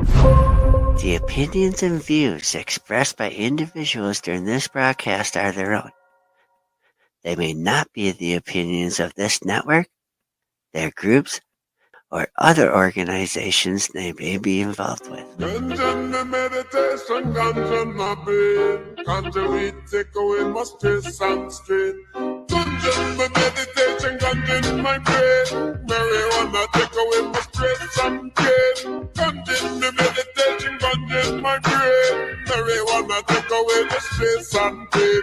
The opinions and views expressed by individuals during this broadcast are their own. They may not be the opinions of this network, their groups, or other organizations they may be involved with. Ganja my meditation, ganja my brain. Ganja we take away my stress and strain. Ganja my meditation, ganja in my brain. Marijuana take away my stress and pain. Ganja my meditation, ganja in my brain. Marijuana take away the stress and pain.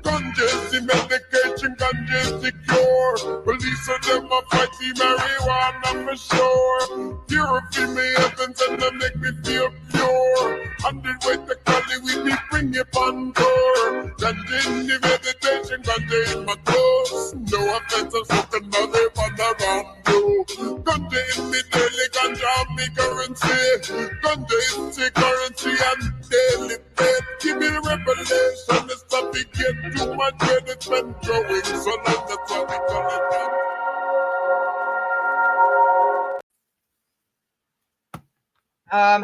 Ganja is the medication, ganja is the cure. Police of them a fight the marijuana for sure. Purify me heavens and they make me feel pure. And the way the collie we be bring it on door. Ganja in the meditation, ganja in my clothes. No offense, I'm smoking marijuana around you. Ganja in me daily, ganja on me currency. Ganja is the currency and daily pay. Give me revelation, it's not to get too much and it's been growing. So long, that's why we call it.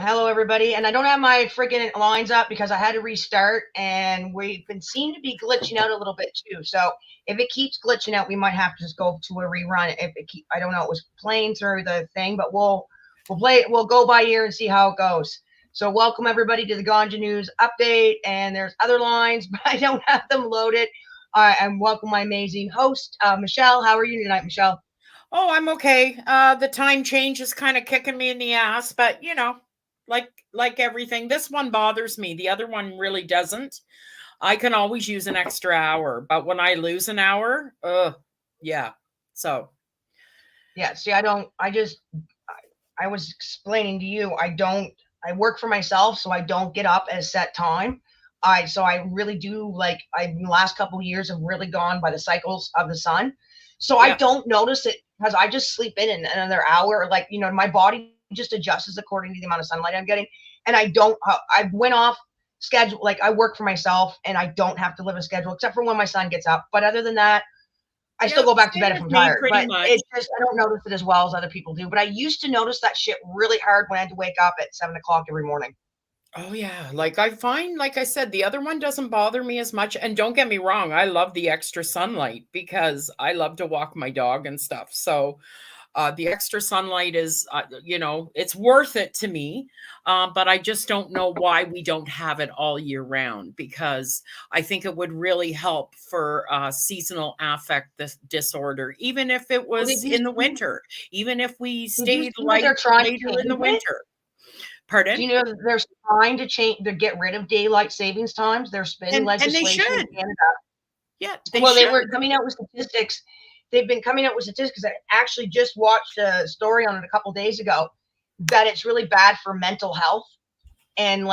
Hello everybody, and I don't have my freaking lines up because I had to restart, and we've been seem to be glitching out a little bit too. So if it keeps glitching out, we might have to just go to a rerun. If it I don't know, it was playing through the thing, but we'll play it. We'll go by ear and see how it goes. So welcome everybody to the Ganja News update, and there's other lines, but I don't have them loaded. And welcome my amazing host, Michele. How are you tonight, Michele? Oh, I'm okay. The time change is kind of kicking me in the ass, but you know, like everything, this one bothers me. The other one really doesn't. I can always use an extra hour, but when I lose an hour, yeah. So, yeah. See, I was explaining to you, I work for myself, so I don't get up at a set time. So I really do in the last couple of years have really gone by the cycles of the sun. So yeah. I don't notice it because I just sleep in another hour. My body just adjusts according to the amount of sunlight I'm getting. And I went off schedule. I work for myself and I don't have to live a schedule except for when my son gets up. But other than that, I still go back to bed if I'm tired. But it's just, I don't notice it as well as other people do. But I used to notice that shit really hard when I had to wake up at 7 o'clock every morning. Oh yeah. I find, like I said, the other one doesn't bother me as much. And don't get me wrong, I love the extra sunlight because I love to walk my dog and stuff. So the extra sunlight is, it's worth it to me. But I just don't know why we don't have it all year round, because I think it would really help for seasonal affect disorder, even if it was in the winter, even if we stayed later in the winter. Pardon? Do you know they're trying to get rid of daylight savings times? They're spinning legislation in Canada. Yeah, they were coming out with statistics. They've been coming out with statistics. I actually just watched a story on it a couple days ago that it's really bad for mental health and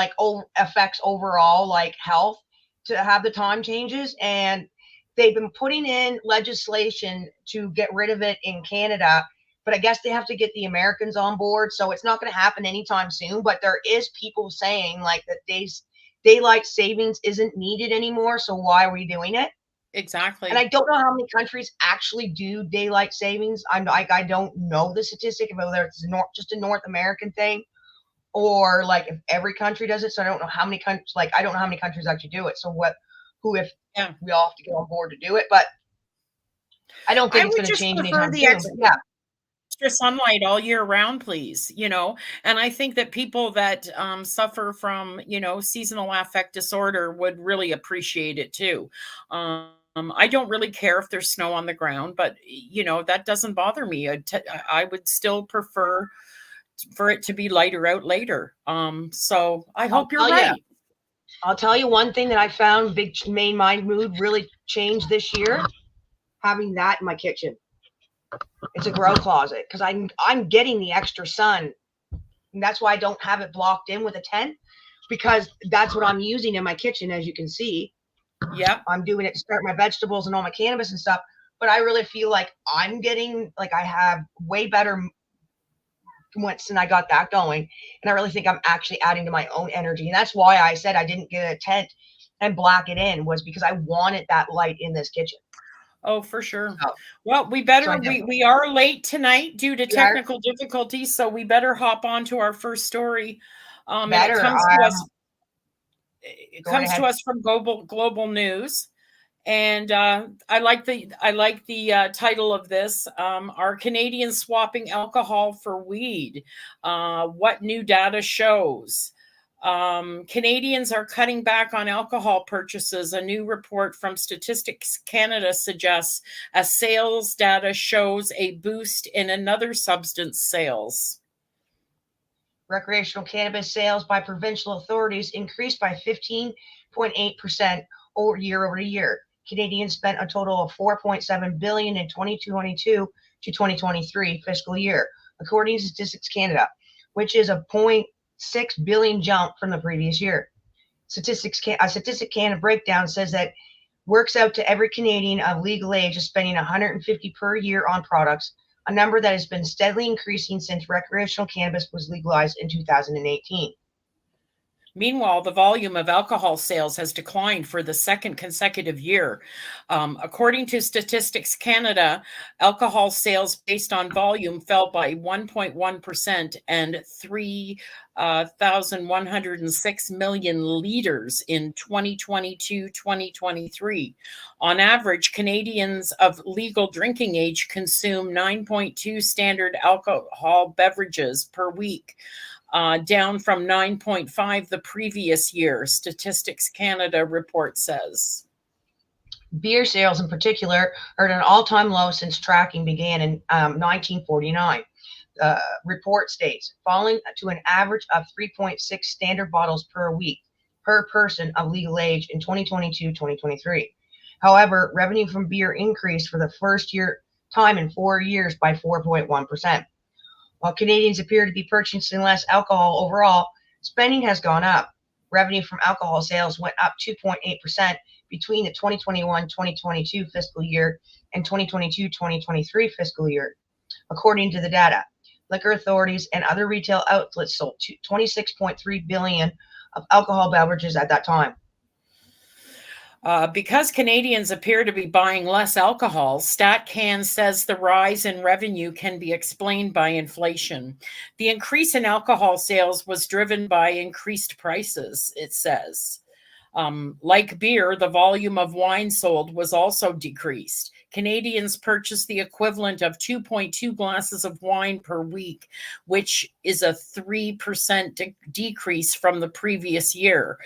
affects overall health to have the time changes. And they've been putting in legislation to get rid of it in Canada. But I guess they have to get the Americans on board. So it's not going to happen anytime soon. But there is people saying that daylight savings isn't needed anymore. So why are we doing it? Exactly. And I don't know how many countries actually do daylight savings. I don't know the statistic of whether it's just a North American thing or if every country does it. So I don't know how many countries, I don't know how many countries actually do it. So we all have to get on board to do it. But I don't think it's going to change anytime soon. Yeah. Extra sunlight all year round, please. And I think that people that suffer from seasonal affect disorder would really appreciate it too. I don't really care if there's snow on the ground, but that doesn't bother me. I would still prefer for it to be lighter out later. So I hope you're right. I'll tell you one thing that I found made my mood really change this year, having that in my kitchen. It's a grow closet because I'm getting the extra sun. And that's why I don't have it blocked in with a tent, because that's what I'm using in my kitchen, as you can see. Yeah, I'm doing it to start my vegetables and all my cannabis and stuff. But I really feel like I'm getting I have way better once I got that going. And I really think I'm actually adding to my own energy. And that's why I said I didn't get a tent and black it in, was because I wanted that light in this kitchen. Oh, for sure. Well, we are late tonight due to technical difficulties, so we better hop on to our first story. And Better. it comes to us. It Go comes ahead. to us from global news. And I like the title of this. Are Canadians swapping alcohol for weed? What new data shows? Canadians are cutting back on alcohol purchases. A new report from Statistics Canada suggests as sales data shows a boost in another substance sales. Recreational cannabis sales by provincial authorities increased by 15.8% year over year. Canadians spent a total of $4.7 billion in 2022 to 2023 fiscal year, according to Statistics Canada, which is a $0.6 billion jump from the previous year. Statistics Canada breakdown says that works out to every Canadian of legal age is spending $150 per year on products, a number that has been steadily increasing since recreational cannabis was legalized in 2018. Meanwhile, the volume of alcohol sales has declined for the second consecutive year. According to Statistics Canada, alcohol sales based on volume fell by 1.1% and 3,106 million liters in 2022-2023. On average, Canadians of legal drinking age consume 9.2 standard alcohol beverages per week. Down from 9.5 the previous year, Statistics Canada report says. Beer sales in particular are at an all-time low since tracking began in 1949. Report states, falling to an average of 3.6 standard bottles per week per person of legal age in 2022-2023. However, revenue from beer increased for the first time in 4 years by 4.1%. While Canadians appear to be purchasing less alcohol overall, spending has gone up. Revenue from alcohol sales went up 2.8% between the 2021-2022 fiscal year and 2022-2023 fiscal year, according to the data. Liquor authorities and other retail outlets sold $26.3 billion of alcohol beverages at that time. Because Canadians appear to be buying less alcohol, StatCan says the rise in revenue can be explained by inflation. The increase in alcohol sales was driven by increased prices, it says. Like beer, the volume of wine sold was also decreased. Canadians purchased the equivalent of 2.2 glasses of wine per week, which is a 3% decrease from the previous year.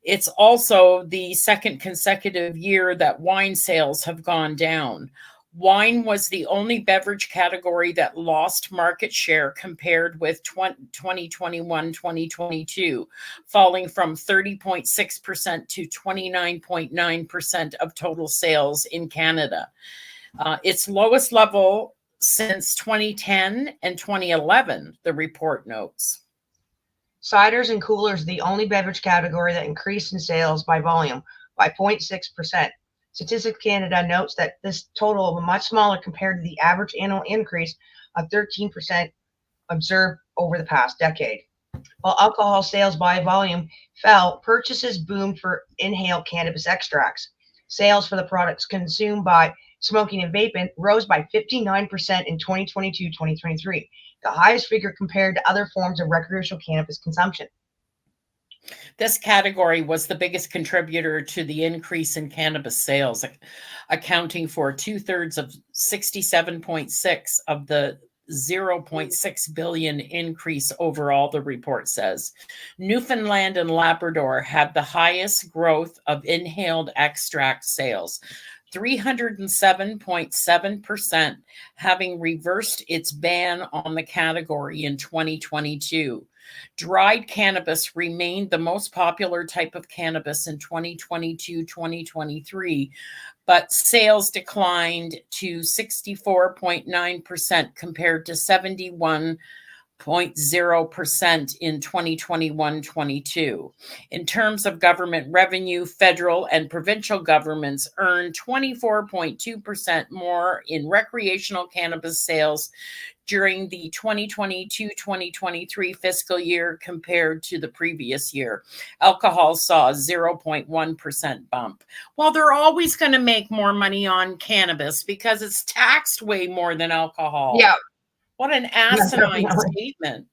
It's also the second consecutive year that wine sales have gone down. Wine was the only beverage category that lost market share compared with 2021-2022, falling from 30.6% to 29.9% of total sales in Canada. Its lowest level since 2010 and 2011, the report notes. Ciders and coolers are the only beverage category that increased in sales by volume by 0.6%. Statistics Canada notes that this total was much smaller compared to the average annual increase of 13% observed over the past decade. While alcohol sales by volume fell, purchases boomed for inhaled cannabis extracts. Sales for the products consumed by smoking and vaping rose by 59% in 2022-2023, the highest figure compared to other forms of recreational cannabis consumption. This category was the biggest contributor to the increase in cannabis sales, accounting for 2/3 of 67.6 of the 0.6 billion increase overall, the report says. Newfoundland and Labrador had the highest growth of inhaled extract sales, 307.7%, having reversed its ban on the category in 2022. Dried cannabis remained the most popular type of cannabis in 2022-2023, but sales declined to 64.9% compared to 71.0% in 2021-22. In terms of government revenue, federal and provincial governments earned 24.2% more in recreational cannabis sales during the 2022-2023 fiscal year compared to the previous year. Alcohol saw a 0.1% bump. Well, they're always going to make more money on cannabis because it's taxed way more than alcohol. Yeah. What an asinine statement.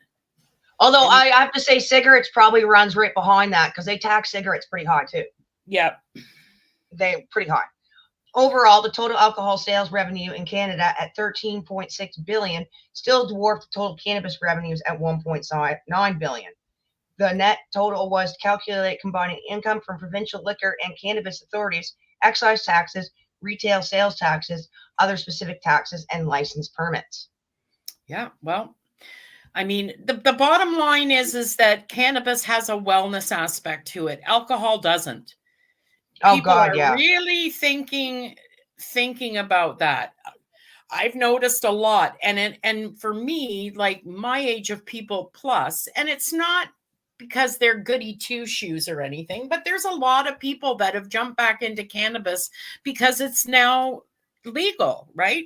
Although I have to say cigarettes probably runs right behind that because they tax cigarettes pretty high too. Yeah. They pretty high. Overall, the total alcohol sales revenue in Canada at 13.6 billion still dwarfed the total cannabis revenues at 1.9 billion. The net total was to calculate combining income from provincial liquor and cannabis authorities, excise taxes, retail sales taxes, other specific taxes, and license permits. Yeah, well, I mean, the bottom line is that cannabis has a wellness aspect to it. Alcohol doesn't. Oh People God, are yeah. really thinking about that. I've noticed a lot. And for me, like my age of people plus, and it's not because they're goody two shoes or anything, but there's a lot of people that have jumped back into cannabis because it's now legal, right?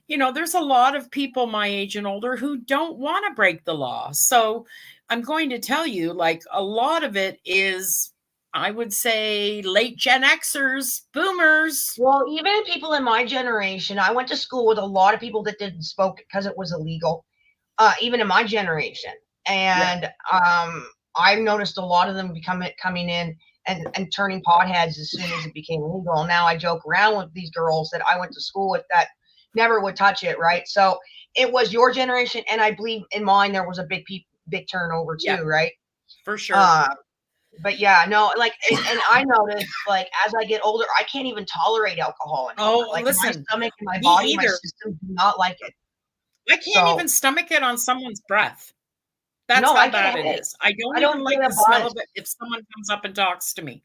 You know, there's a lot of people my age and older who don't want to break the law. So I'm going to tell you, like, a lot of it is, I would say, late Gen Xers, boomers. Well, even people in my generation, I went to school with a lot of people that didn't smoke because it was illegal, even in my generation. And I've noticed a lot of them coming in and turning potheads as soon as it became legal. Now I joke around with these girls that I went to school with that never would touch it, right? So it was your generation, and I believe in mine there was a big turnover too, right? For sure. But yeah, no, like, and I noticed, like, as I get older, I can't even tolerate alcohol anymore. Oh, Like, listen, my stomach and my me body, my either. system do not like it. I can't even stomach it on someone's breath. That's No, how I get a bad it headache. is. I don't I even don't like get a the smell buzz. of it if someone comes up and talks to me.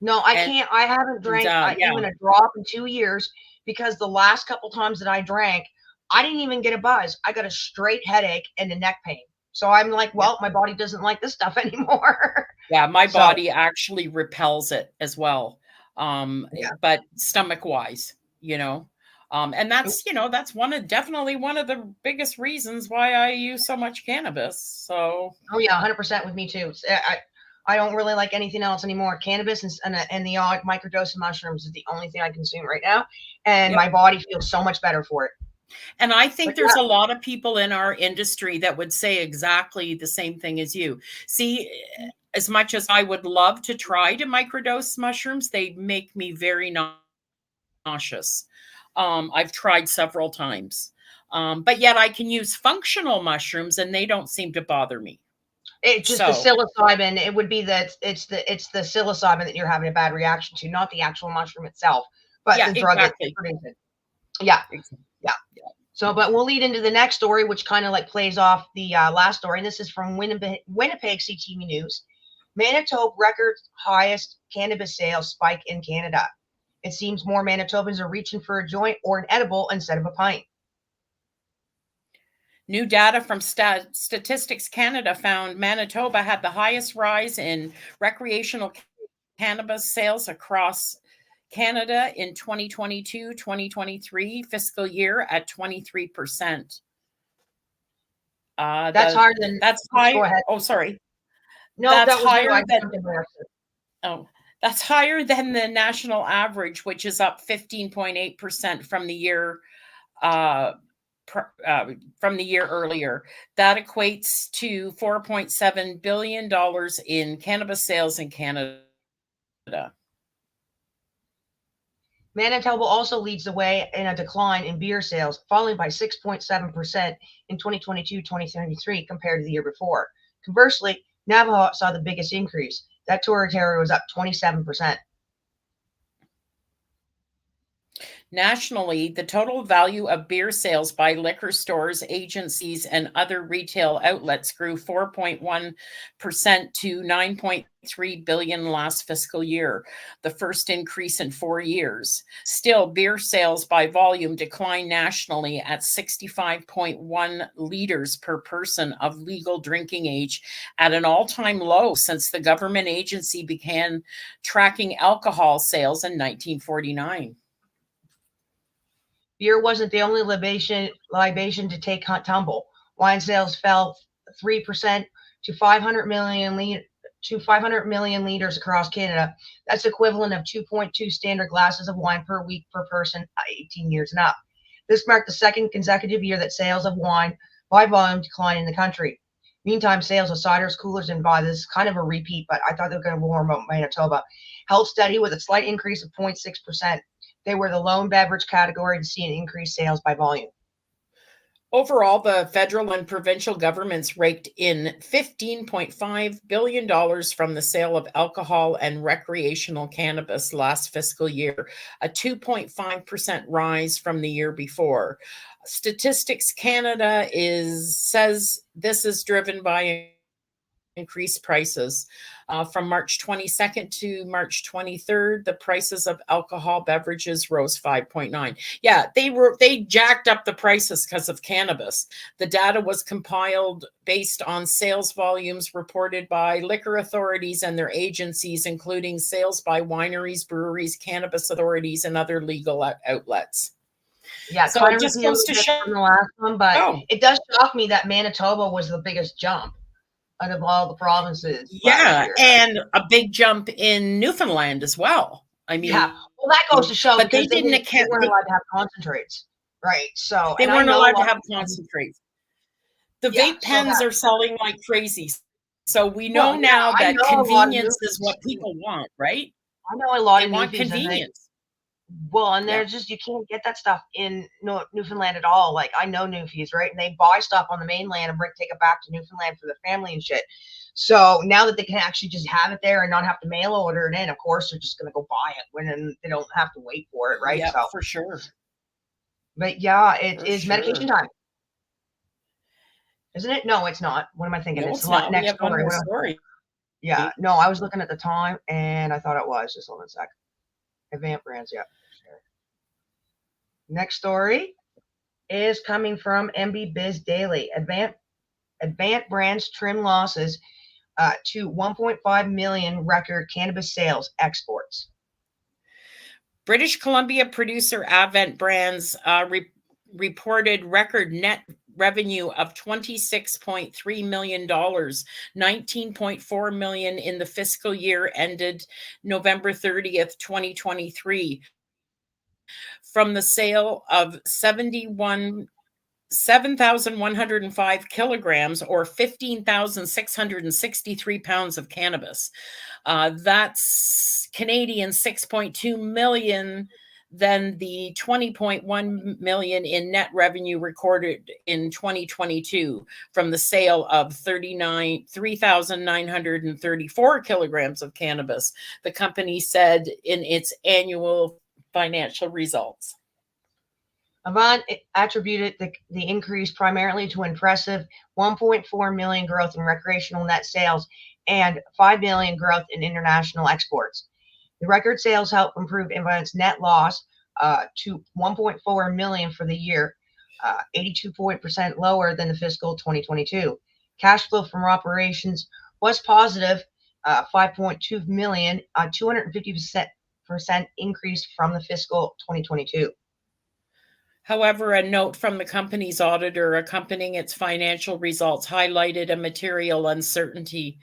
No, I can't. I haven't drank even a drop in 2 years because the last couple times that I drank, I didn't even get a buzz. I got a straight headache and a neck pain. So I'm like, well, my body doesn't like this stuff anymore. Yeah, my body actually repels it as well. But stomach wise, you know. And that's, you know, that's definitely one of the biggest reasons why I use so much cannabis. So oh yeah, 100% with me too. I don't really like anything else anymore. Cannabis and the odd microdose of mushrooms is the only thing I consume right now, and my body feels so much better for it. And I think there's a lot of people in our industry that would say exactly the same thing as you. See, as much as I would love to try to microdose mushrooms, they make me very nauseous. I've tried several times, but yet I can use functional mushrooms and they don't seem to bother me. It's just the psilocybin. It would be that it's the psilocybin that you're having a bad reaction to, not the actual mushroom itself, but the drug that produces. Yeah. So, but we'll lead into the next story, which kind of like plays off the last story. And this is from Winnipeg CTV News. Manitoba records highest cannabis sales spike in Canada. It seems more Manitobans are reaching for a joint or an edible instead of a pint. New data from Statistics Canada found Manitoba had the highest rise in recreational cannabis sales across Canada in 2022-2023 fiscal year at 23%. That's higher than. That's high. Go ahead. Oh, sorry. No, that's that was higher than. Oh, that's higher than the national average, which is up 15.8% from the year. From the year earlier. That equates to $4.7 billion in cannabis sales in Canada. Manitoba also leads the way in a decline in beer sales, falling by 6.7% in 2022-2023 compared to the year before. Conversely, Navajo saw the biggest increase. That territory was up 27%. Nationally, the total value of beer sales by liquor stores, agencies, and other retail outlets grew 4.1% to $9.3 billion last fiscal year, the first increase in 4 years. Still, beer sales by volume declined nationally at 65.1 liters per person of legal drinking age, at an all-time low since the government agency began tracking alcohol sales in 1949. Beer wasn't the only libation to take tumble. Wine sales fell 3% to 500 million liters across Canada. That's equivalent of 2.2 standard glasses of wine per week per person 18 years and up. This marked the second consecutive year that sales of wine by volume declined in the country. Meantime, sales of ciders, coolers, and vodka, this is kind of a repeat, but I thought they were going to warm up Manitoba, held steady with a slight increase of 0.6%. They were the lone beverage category to see an increased sales by volume. Overall, the federal and provincial governments raked in $15.5 billion from the sale of alcohol and recreational cannabis last fiscal year, a 2.5% rise from the year before. Statistics Canada says this is driven by increased prices. From March 22nd to March 23rd, the prices of alcohol beverages rose 5.9. Yeah, they jacked up the prices because of cannabis. The data was compiled based on sales volumes reported by liquor authorities and their agencies, including sales by wineries, breweries, cannabis authorities, and other legal outlets. Yeah, so kind it of just goes to show from the last one, but it does shock me that Manitoba was the biggest jump out of all the provinces. Yeah, and a big jump in Newfoundland as well. I mean, yeah, well, that goes to show, but because they weren't allowed to have concentrates, right? So they weren't allowed to have concentrates. The vape pens are selling like crazy. So we know now that convenience is what people want, right? I know a lot they of want convenience. Well, and there's just, you can't get that stuff in Newfoundland at all. Like, I know Newfies, right? And they buy stuff on the mainland and take it back to Newfoundland for their family and shit. So now that they can actually just have it there and not have to mail order it in, of course, they're just going to go buy it when they don't have to wait for it, right? Yeah, so, for sure. But yeah, it is medication time. Isn't it? No, it's not. What am I thinking? No, it's not. Next we have story. one more story. Yeah, no, I was looking at the time and I thought it was. Just hold on a sec. Advanced Brands, yeah. Next story is coming from MB Biz Daily. Advanced Brands trim losses to 1.5 million record cannabis sales exports. British Columbia producer Advanced Brands reported record net revenue of $26.3 million, $19.4 million in the fiscal year ended November 30th, 2023. From the sale of 7,105 kilograms or 15,663 pounds of cannabis. That's Canadian 6.2 million than the 20.1 million in net revenue recorded in 2022 from the sale of 3,934 kilograms of cannabis, the company said in its annual financial results. Avant attributed the increase primarily to impressive 1.4 million growth in recreational net sales and 5 million growth in international exports. The record sales helped improve Avant's net loss to 1.4 million for the year, 82% lower than the fiscal 2022. Cash flow from operations was positive, 5.2 million, 250% increase from the fiscal 2022. However, a note from the company's auditor accompanying its financial results highlighted a material uncertainty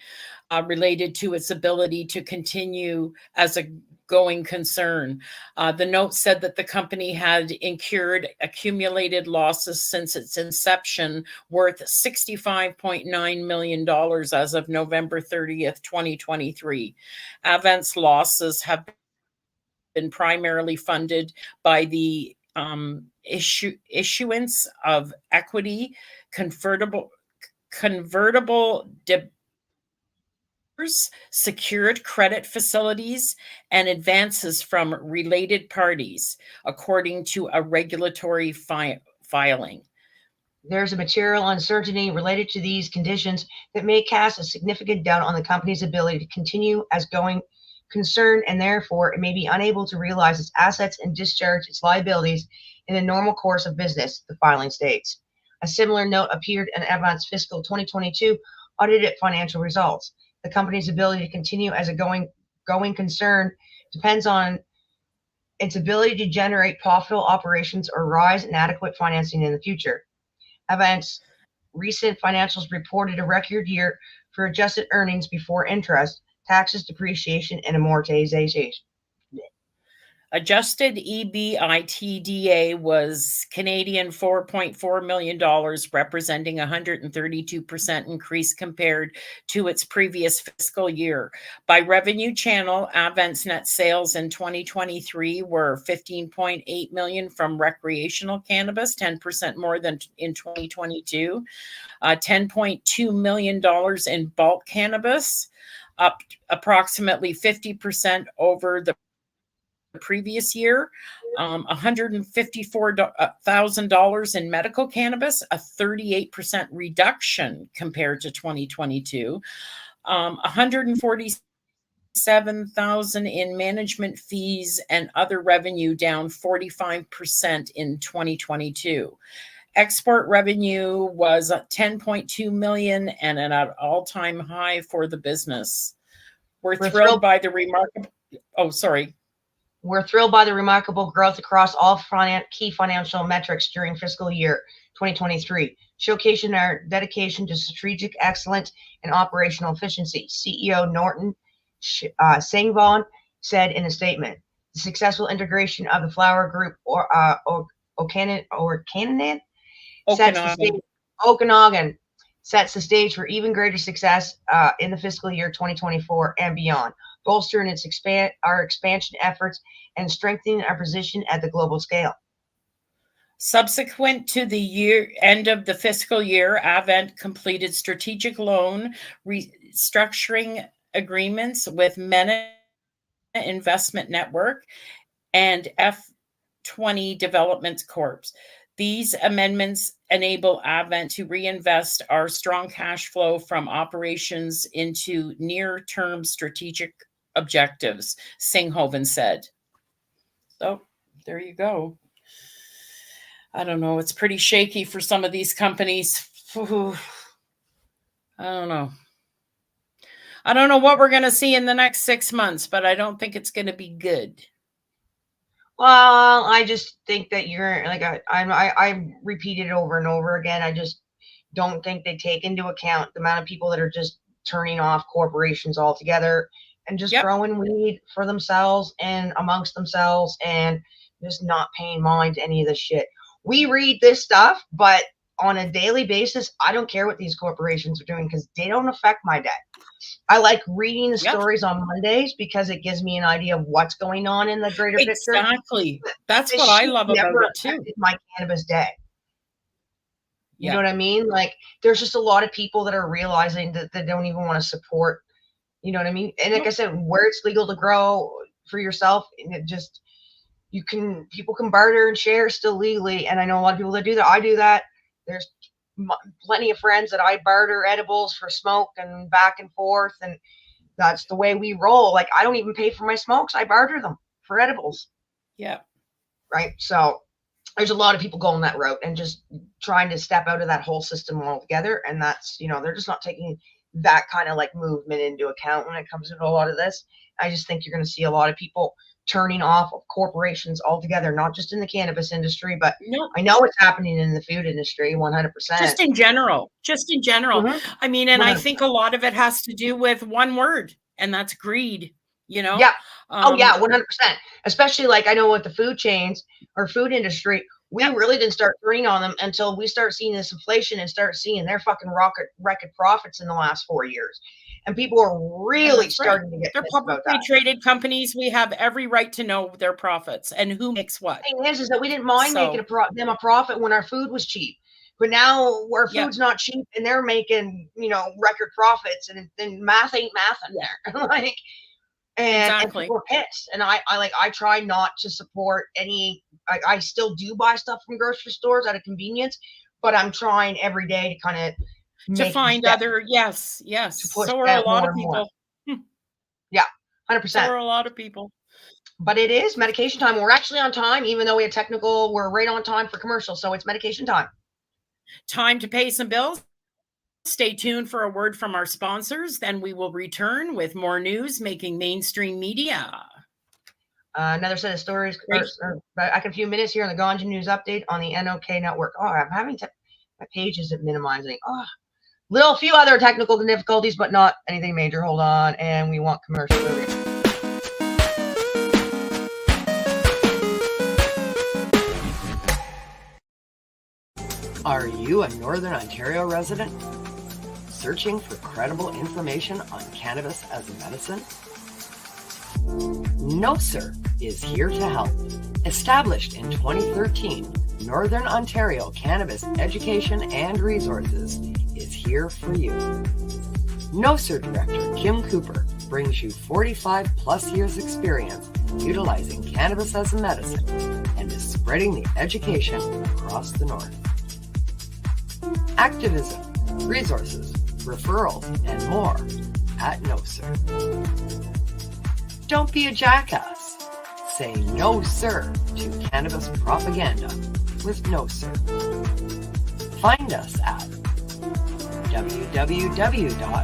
related to its ability to continue as a going concern. The note said that the company had incurred accumulated losses since its inception worth $65.9 million as of November 30th, 2023. Avant's losses have been primarily funded by the issuance of equity, convertible debentures, secured credit facilities, and advances from related parties, according to a regulatory filing. There's a material uncertainty related to these conditions that may cast a significant doubt on the company's ability to continue as going concern, and therefore it may be unable to realize its assets and discharge its liabilities in the normal course of business, the filing states. A similar note appeared in Avant's fiscal 2022 audited financial results. The company's ability to continue as a going concern depends on its ability to generate profitable operations or rise in adequate financing in the future. Avant's recent financials reported a record year for adjusted earnings before interest, taxes, depreciation, and amortization. Adjusted EBITDA was Canadian $4.4 million, representing a 132% increase compared to its previous fiscal year. By revenue channel, Avent's net sales in 2023 were $15.8 million from recreational cannabis, 10% more than in 2022. $10.2 million in bulk cannabis, up approximately 50% over the previous year. $154,000 in medical cannabis, a 38% reduction compared to 2022. $147,000 in management fees and other revenue, down 45% in 2022. Export revenue was $10.2 million and an all-time high for the business. We're thrilled by the remarkable. Oh, sorry. We're thrilled by the remarkable growth across all key financial metrics during fiscal year 2023, showcasing our dedication to strategic excellence and operational efficiency. CEO Norton Sangvon said in a statement, the successful integration of the Flower Group Okanagan sets the stage for even greater success in the fiscal year 2024 and beyond, bolstering our expansion efforts and strengthening our position at the global scale. Subsequent to the end of the fiscal year, Avent completed strategic loan restructuring agreements with Mena Investment Network and F20 Development Corp. These amendments enable Avent to reinvest our strong cash flow from operations into near-term strategic objectives, Singhoven said. So there you go. I don't know. It's pretty shaky for some of these companies. I don't know. I don't know what we're going to see in the next 6 months, but I don't think it's going to be good. Well, I just think that you're like I repeated it over and over again. I just don't think they take into account the amount of people that are just turning off corporations altogether and just growing weed for themselves and amongst themselves and just not paying mind to any of this shit. We read this stuff, but on a daily basis, I don't care what these corporations are doing because they don't affect my day. I like reading the stories on Mondays because it gives me an idea of what's going on in the greater picture. Exactly. That's what I love about it too. My cannabis day. You know what I mean? Like, there's just a lot of people that are realizing that they don't even want to support. You know what I mean? And like I said, where it's legal to grow for yourself, and it just people can barter and share still legally. And I know a lot of people that do that. I do that. There's plenty of friends that I barter edibles for smoke and back and forth, and that's the way we roll. Like, I don't even pay for my smokes. I barter them for edibles. Yeah. Right. So there's a lot of people going that route and just trying to step out of that whole system altogether. And that's, they're just not taking that kind of like movement into account when it comes to a lot of this. I just think you're going to see a lot of people turning off of corporations altogether, not just in the cannabis industry, but I know it's happening in the food industry 100%. Just in general. Mm-hmm. I mean, and 100%. I think a lot of it has to do with one word, and that's greed, Yeah. 100%. Especially like I know with the food chains or food industry, we really didn't start turning on them until we start seeing this inflation and start seeing their fucking record profits in the last 4 years. And people are really starting to get. They're publicly traded companies. We have every right to know their profits and who makes what. The thing is that we didn't mind making them a profit when our food was cheap, but now our food's not cheap and they're making record profits, and then math ain't math in there. Like, and people are pissed. And I try not to support any. I still do buy stuff from grocery stores out of convenience, but I'm trying every day to kind of. To find other, yes. So are a lot of people. Yeah, 100%. So are a lot of people. But it is medication time. We're actually on time, even though we had technical. We're right on time for commercial, so it's medication time. Time to pay some bills. Stay tuned for a word from our sponsors. Then we will return with more news making mainstream media. Another set of stories. Back in a few minutes here on the Ganja News Update on the NOK Network. Oh, I'm having my page isn't minimizing. Oh. A few other technical difficulties, but not anything major. Hold on, and we want commercial. Are you a Northern Ontario resident? Searching for credible information on cannabis as a medicine? No Sir is here to help. Established in 2013, Northern Ontario Cannabis Education and Resources is here for you. No Sir Director Kim Cooper brings you 45 plus years experience utilizing cannabis as a medicine and is spreading the education across the North. Activism, resources, referrals, and more at No Sir. Don't be a jackass. Say no sir to cannabis propaganda with No Sir. Find us at www.nocer.ca.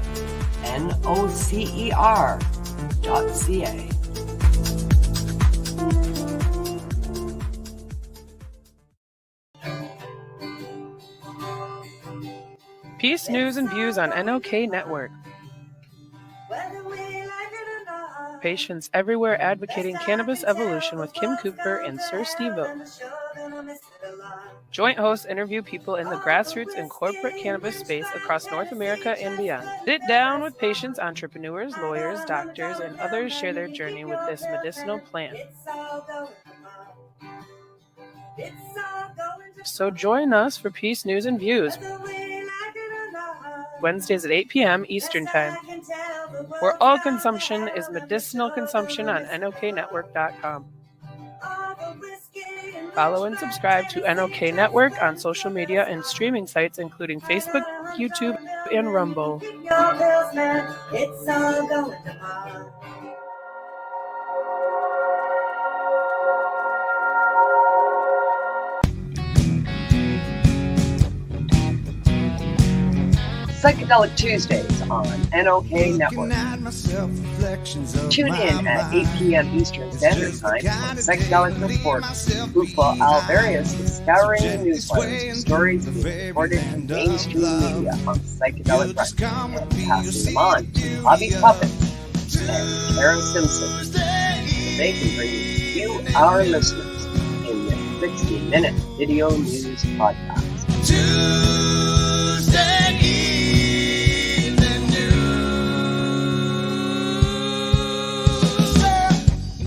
Peace, news, and views on NOK Network. Patients everywhere advocating cannabis evolution with Kim Cooper and Sir Steve O. Joint hosts interview people in the grassroots and corporate cannabis space across North America and beyond. Sit down with patients, entrepreneurs, lawyers, doctors, and others share their journey with this medicinal plant. So join us for Peace, News, and Views. Wednesdays at 8 p.m. Eastern Time, where all consumption is medicinal consumption on NOKnetwork.com. Follow and subscribe to NOK Network on social media and streaming sites including Facebook, YouTube, and Rumble. Psychedelic Tuesdays on NOK Network. Tune in at 8 p.m. Eastern Standard Time on Psychedelic Report. Ufa Alvarius is scouring the newsletters for stories being reported in mainstream media on psychedelic records and passing them on to Hobby Puppets and Karen Simpson so they can bring you, our listeners, in this 60-minute video news podcast.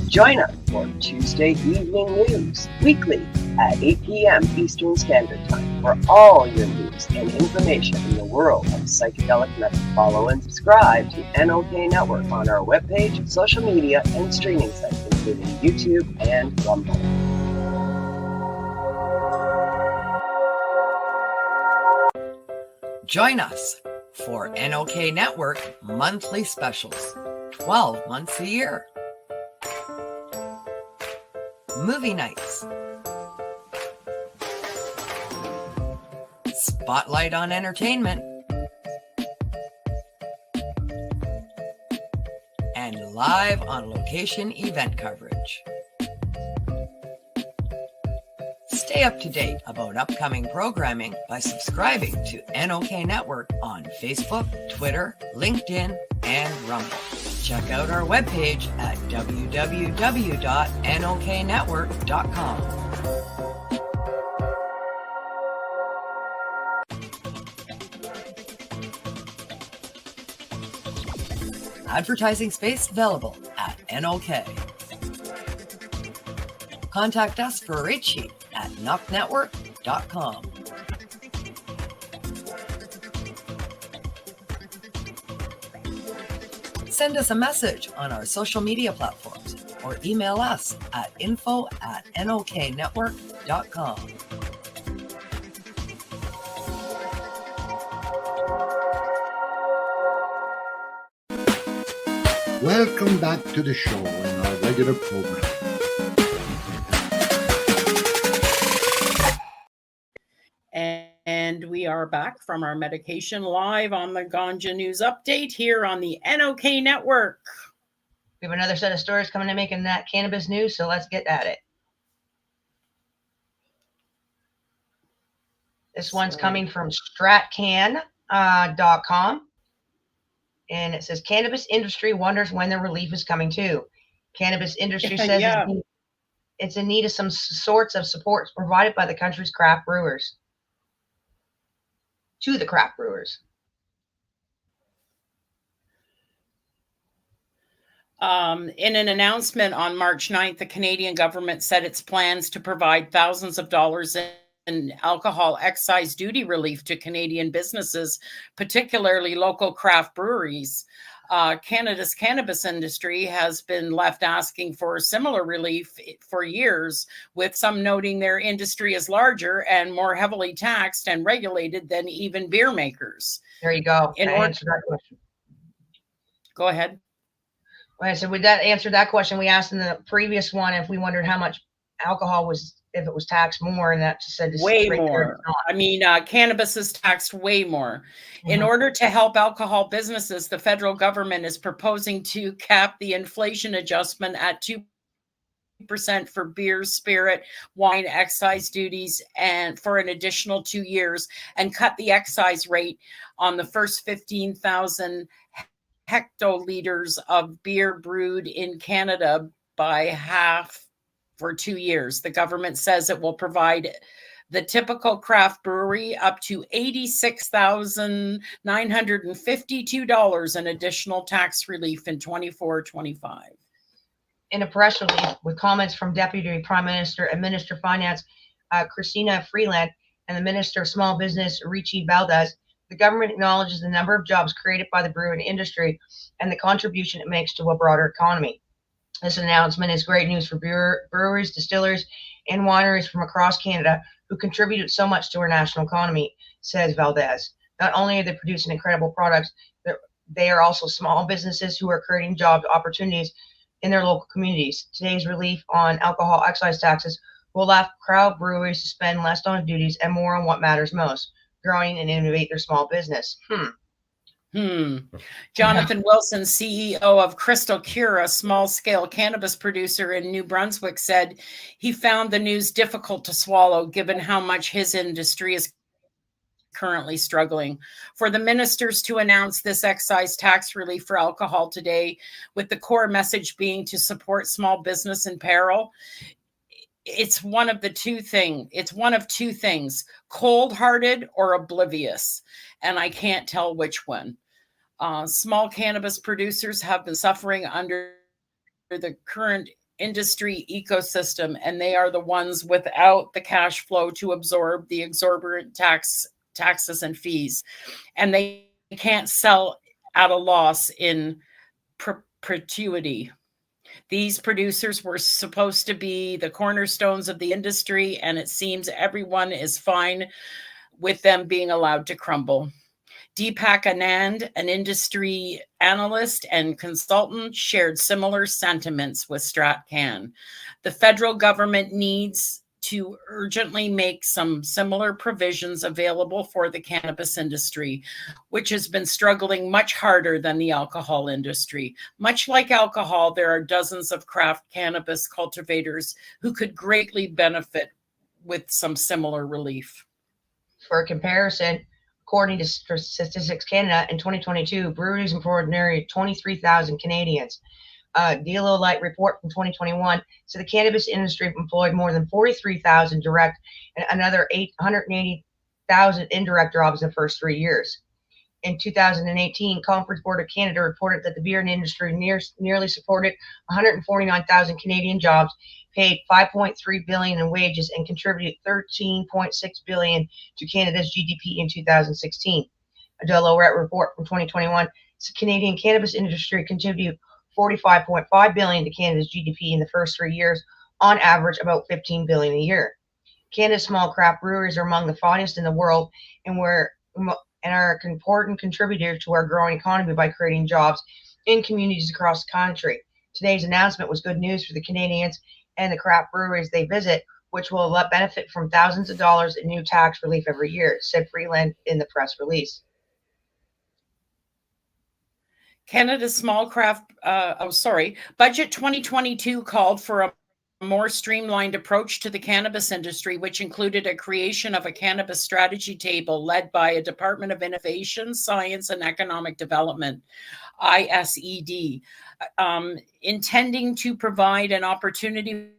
Join us for Tuesday Evening News, weekly at 8 p.m. Eastern Standard Time for all your news and information in the world of psychedelic medicine. Follow and subscribe to NOK Network on our webpage, social media, and streaming sites, including YouTube and Rumble. Join us for NOK Network monthly specials, 12 months a year. Movie nights, spotlight on entertainment, and live on location event coverage. Stay up to date about upcoming programming by subscribing to NOK Network on Facebook, Twitter, LinkedIn, and Rumble. Check out our webpage at www.nokknetwork.com. Advertising space available at NOK. Contact us for a rate sheet at knocknetwork.com. Send us a message on our social media platforms or email us at info@nokknetwork.com. Welcome back to the show and our regular program. And we are back from our medication live on the Ganja News Update here on the NOK Network. We have another set of stories coming to making that cannabis news, so let's get at it. This one's coming from stratcan.com. And it says, cannabis industry wonders when the relief is coming too. Cannabis industry says it's in need of some sorts of support provided by the country's craft brewers. to the craft brewers. In an announcement on March 9th, the Canadian government said its plans to provide thousands of dollars in alcohol excise duty relief to Canadian businesses, particularly local craft breweries. Canada's cannabis industry has been left asking for similar relief for years, with some noting their industry is larger and more heavily taxed and regulated than even beer makers. There you go. I answered that question. Go ahead. Well, so would that answer that question? We asked in the previous one if we wondered how much alcohol was, if it was taxed more, and that just said way more. I mean, cannabis is taxed way more. In order to help alcohol businesses, the federal government is proposing to cap the inflation adjustment at 2% for beer, spirit, wine excise duties, and for an additional 2 years, and cut the excise rate on the first 15,000 hectoliters of beer brewed in Canada by half for 2 years. The government says it will provide the typical craft brewery up to $86,952 in additional tax relief in 24-25. In a press release with comments from Deputy Prime Minister and Minister of Finance Christina Freeland and the Minister of Small Business Richie Valdez, the government acknowledges the number of jobs created by the brewing industry and the contribution it makes to a broader economy. This announcement is great news for breweries, distillers, and wineries from across Canada who contributed so much to our national economy, says Valdez. Not only are they producing incredible products, they are also small businesses who are creating job opportunities in their local communities. Today's relief on alcohol excise taxes will allow craft breweries to spend less on duties and more on what matters most, growing and innovate their small business. Jonathan Wilson, CEO of Crystal Cure, a small-scale cannabis producer in New Brunswick, said he found the news difficult to swallow given how much his industry is currently struggling. For the ministers to announce this excise tax relief for alcohol today, with the core message being to support small business in peril, it's one of two things, cold-hearted or oblivious, and I can't tell which one. Small cannabis producers have been suffering under the current industry ecosystem, and they are the ones without the cash flow to absorb the exorbitant taxes and fees, and they can't sell at a loss in perpetuity. These producers were supposed to be the cornerstones of the industry, and it seems everyone is fine with them being allowed to crumble. Deepak Anand, an industry analyst and consultant, shared similar sentiments with StratCan. The federal government needs to urgently make some similar provisions available for the cannabis industry, which has been struggling much harder than the alcohol industry. Much like alcohol, there are dozens of craft cannabis cultivators who could greatly benefit with some similar relief. For comparison, according to Statistics Canada, in 2022, breweries employed nearly 23,000 Canadians. DLO Light report from 2021 said the cannabis industry employed more than 43,000 direct and another 880,000 indirect jobs in the first 3 years. In 2018, Conference Board of Canada reported that the beer industry nearly supported 149,000 Canadian jobs, paid $5.3 billion in wages, and contributed $13.6 billion to Canada's GDP in 2016. A Deloitte report from 2021 said the Canadian cannabis industry contributed $45.5 billion to Canada's GDP in the first 3 years, on average about $15 billion a year. Canada's small craft breweries are among the finest in the world and are an important contributor to our growing economy by creating jobs in communities across the country. Today's announcement was good news for the Canadians and the craft breweries they visit, which will benefit from thousands of dollars in new tax relief every year, said Freeland in the press release. Canada's small craft, Budget 2022 called for a more streamlined approach to the cannabis industry, which included a creation of a cannabis strategy table led by a Department of Innovation, Science and Economic Development, ISED, intending to provide an opportunity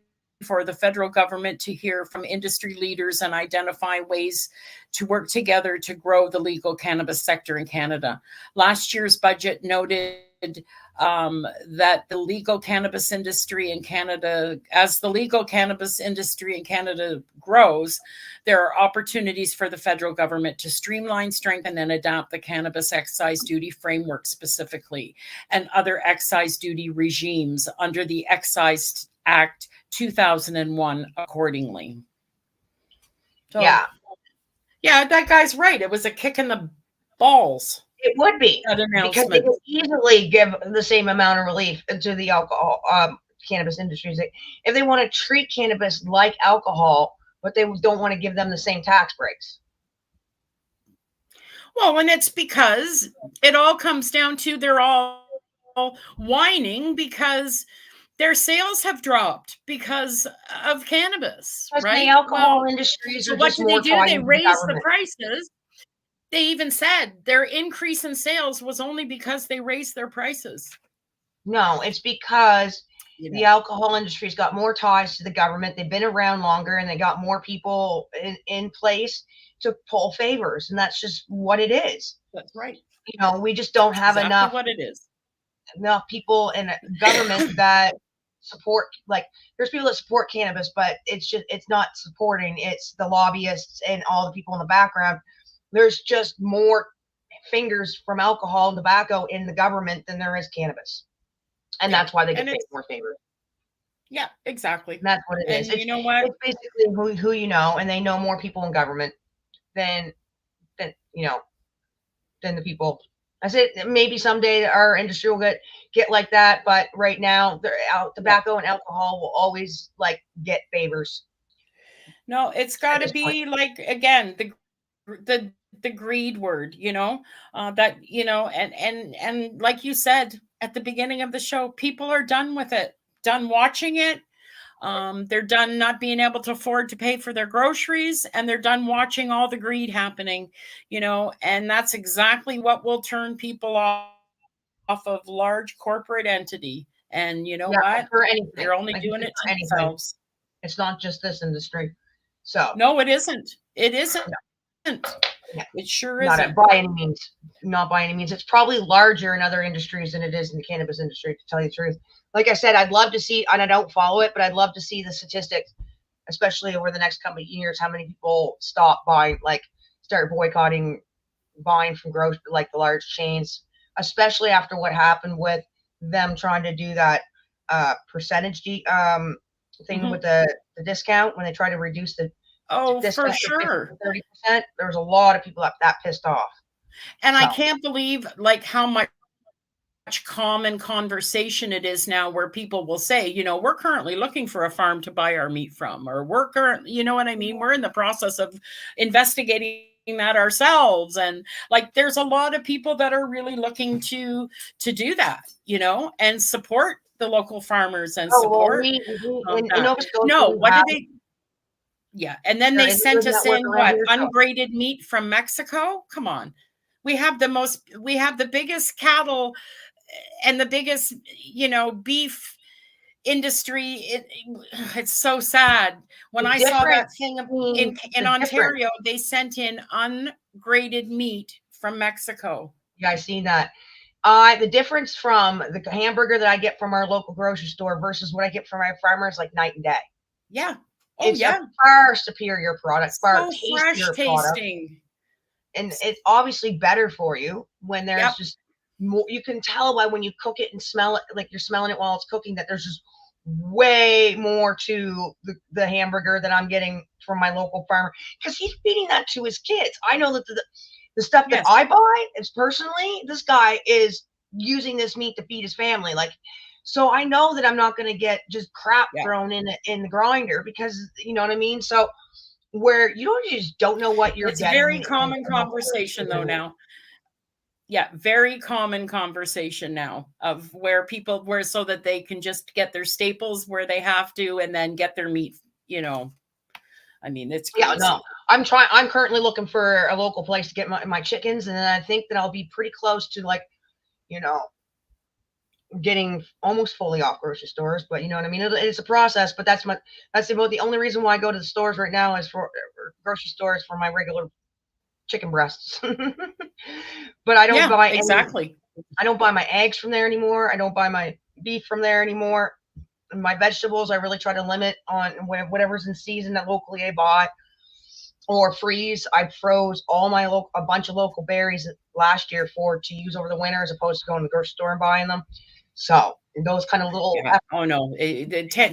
for the federal government to hear from industry leaders and identify ways to work together to grow the legal cannabis sector in Canada. Last year's budget noted that the legal cannabis industry in Canada, as the legal cannabis industry in Canada grows, there are opportunities for the federal government to streamline, strengthen, and adapt the cannabis excise duty framework specifically, and other excise duty regimes under the Excise Act 2001 accordingly. So, Yeah. Yeah, that guy's right. It was a kick in the balls. It would be, That because they announcement. could easily give the same amount of relief to the alcohol cannabis industries. If they want to treat cannabis like alcohol, but they don't want to give them the same tax breaks. Well, and it's because it all comes down to they're all whining because their sales have dropped because of cannabis, Because right? the alcohol Well, industries so are what just did more they do? tied They into the raised the government. prices. They even said their increase in sales was only because they raised their prices. No, it's because You the know, alcohol industry's got more ties to the government. They've been around longer, and they got more people in place to pull favors, and that's just what it is. that's right. You know, we just don't have Exactly enough what it is. people in government that support. Like, there's people that support cannabis, but it's not supporting. It's the lobbyists and all the people in the background. There's just more fingers from alcohol and tobacco in the government than there is cannabis. And that's why they get paid more favors. Yeah, exactly. And that's what it is. And you know what? It's basically who you know, and they know more people in government than the people. I said maybe someday our industry will get like that, but right now, tobacco and alcohol will always get favors. No, it's got to be like, again, the greed word, that, and like you said at the beginning of the show, people are done with it, done watching it. They're done not being able to afford to pay for their groceries, and they're done watching all the greed happening, and that's exactly what will turn people off of large corporate entity. And you know what? For anything. They're only doing it to themselves. It's not just this industry. So no, it isn't. It isn't. No. It sure isn't. Not by any means. Not by any means. It's probably larger in other industries than it is in the cannabis industry, to tell you the truth. Like I said, I'd love to see, and I don't follow it, but I'd love to see the statistics, especially over the next couple of years, how many people start boycotting buying from the large chains, especially after what happened with them trying to do that percentage thing with the discount when they try to reduce the for sure 30%. There was a lot of people that pissed off, and I can't believe how much common conversation it is now where people will say, we're currently looking for a farm to buy our meat from, or we're currently, you know what I mean? We're in the process of investigating that ourselves. And there's a lot of people that are really looking to do that, and support the local farmers and support. What did they? Yeah. And then they sent us in ungraded meat from Mexico. Come on. We have the biggest cattle and the biggest, beef industry. It's so sad. When I saw that thing in Ontario, they sent in ungraded meat from Mexico. Yeah, I seen that. The difference from the hamburger that I get from our local grocery store versus what I get from my farmer is like night and day. Yeah. It's a far superior product, far tastier product. And it's obviously better for you when there's just more. You can tell by when you cook it and smell it, like you're smelling it while it's cooking, that there's just way more to the hamburger that I'm getting from my local farmer, because he's feeding that to his kids. I know that the stuff that I buy is personally, this guy is using this meat to feed his family. So I know that I'm not going to get just crap thrown in the grinder, because you know what I mean? So where you just don't know what you're getting. It's very common conversation though now. Yeah, very common conversation now of where people so that they can just get their staples where they have to, and then get their meat, I mean, it's crazy. Yeah, no. I'm currently looking for a local place to get my chickens, and then I think that I'll be pretty close to getting almost fully off grocery stores, but you know what I mean? It's a process, but that's about the only reason why I go to the stores right now is for grocery stores for my regular chicken breasts. But I don't Yeah, buy exactly. I don't buy my eggs from there anymore. I don't buy my beef from there anymore. My vegetables, I really try to limit on whatever's in season that locally I buy or freeze. I froze a bunch of local berries last year to use over the winter as opposed to going to the grocery store and buying them. So those kind of little. Yeah. Oh no,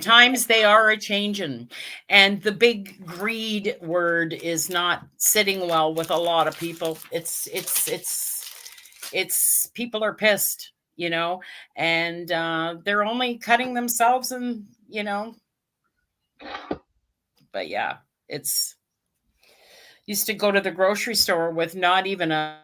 times they are a changing, and the big greed word is not sitting well with a lot of people. It's people are pissed, and they're only cutting themselves, and but yeah, it's used to go to the grocery store with not even a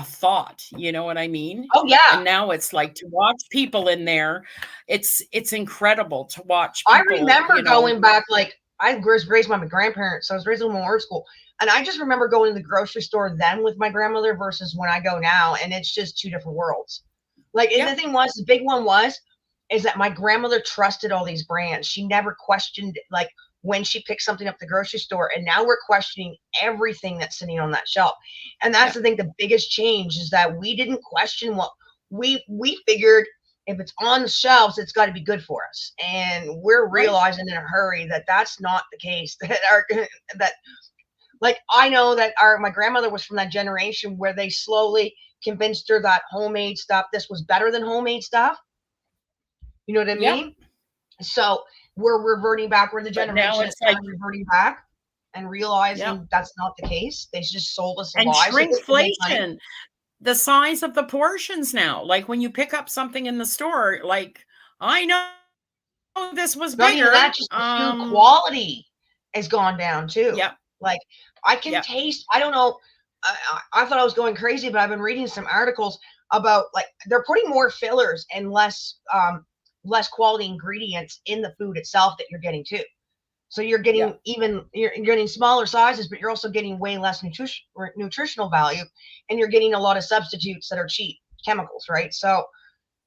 thought, you know what I mean? Oh yeah. And now it's like to watch people in there. It's incredible to watch I people. remember going back, like I was raised by my grandparents, so I was raised in ward school. And I just remember going to the grocery store then with my grandmother versus when I go now. And it's just two different worlds. Like, and the thing was, the big one is that my grandmother trusted all these brands. She never questioned, like, when she picked something up at the grocery store. And now we're questioning everything that's sitting on that shelf. And that's the thing, the biggest change is that we didn't question what we figured if it's on the shelves, it's got to be good for us. And we're realizing in a hurry that that's not the case. That like, I know that my grandmother was from that generation where they slowly convinced her that homemade stuff, this was better than homemade stuff. You know what I mean? So we're reverting back where the generation is like reverting back and realizing that's not the case. They just sold us a lie. And shrinkflation, the size of the portions now. Like when you pick up something in the store, like I know this was bigger. That just the food quality has gone down too. Yeah. Like I can taste, I don't know. I thought I was going crazy, but I've been reading some articles about like they're putting more fillers and less quality ingredients in the food itself that you're getting too. So you're getting you're getting smaller sizes, but you're also getting way less nutritional value, and you're getting a lot of substitutes that are cheap chemicals, right? So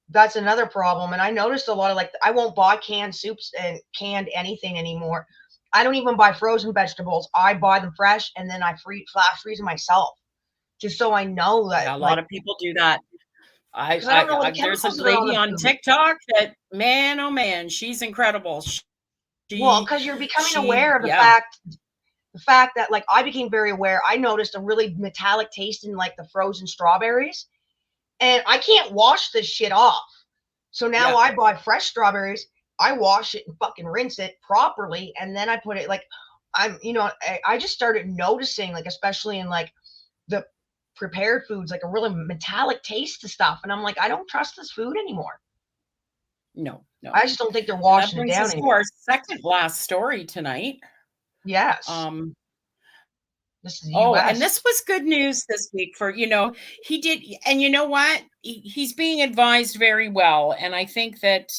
that's another problem. And I noticed a lot of I won't buy canned soups and canned anything anymore. I don't even buy frozen vegetables. I buy them fresh and then I flash freeze them myself, just so I know that. A lot of people do that. I there's a lady on TikTok that, man, oh man, she's incredible. Well, because you're becoming aware of the fact that like I became very aware. I noticed a really metallic taste in like the frozen strawberries, and I can't wash this shit off. So now I buy fresh strawberries. I wash it and fucking rinse it properly, and then I put it like I just started noticing, like, especially in like the prepared foods, like a really metallic taste to stuff, and I'm like, I don't trust this food anymore. No. I just don't think they're washing it down anymore. Our second last story tonight. Yes. This is US. And this was good news this week for, he did. And you know what? He's being advised very well. And I think that,